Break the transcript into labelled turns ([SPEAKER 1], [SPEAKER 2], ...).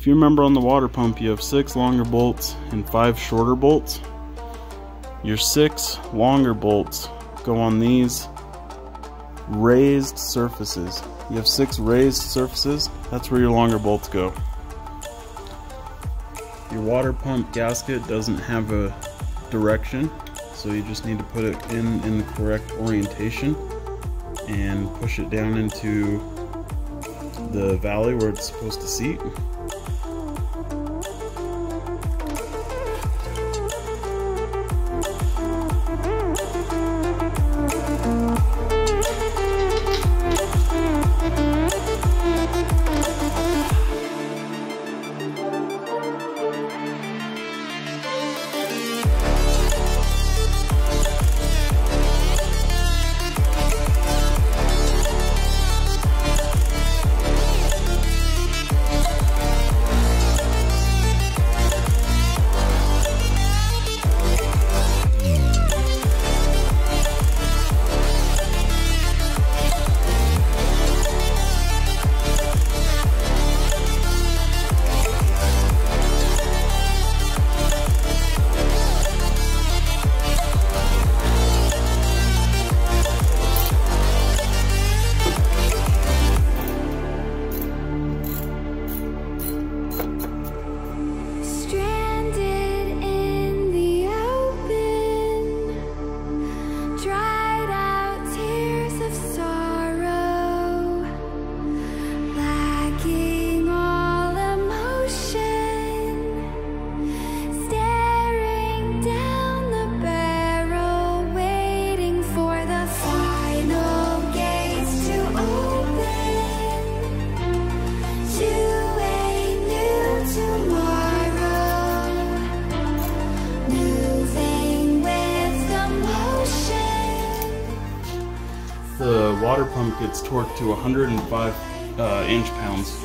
[SPEAKER 1] if you remember on the water pump, you have 6 longer bolts and 5 shorter bolts. Your 6 longer bolts go on these raised surfaces. You have 6 raised surfaces, that's where your longer bolts go. Your water pump gasket doesn't have a direction, so you just need to put it in the correct orientation and push it down into the valley where it's supposed to seat. The water pump gets torqued to 105 inch-pounds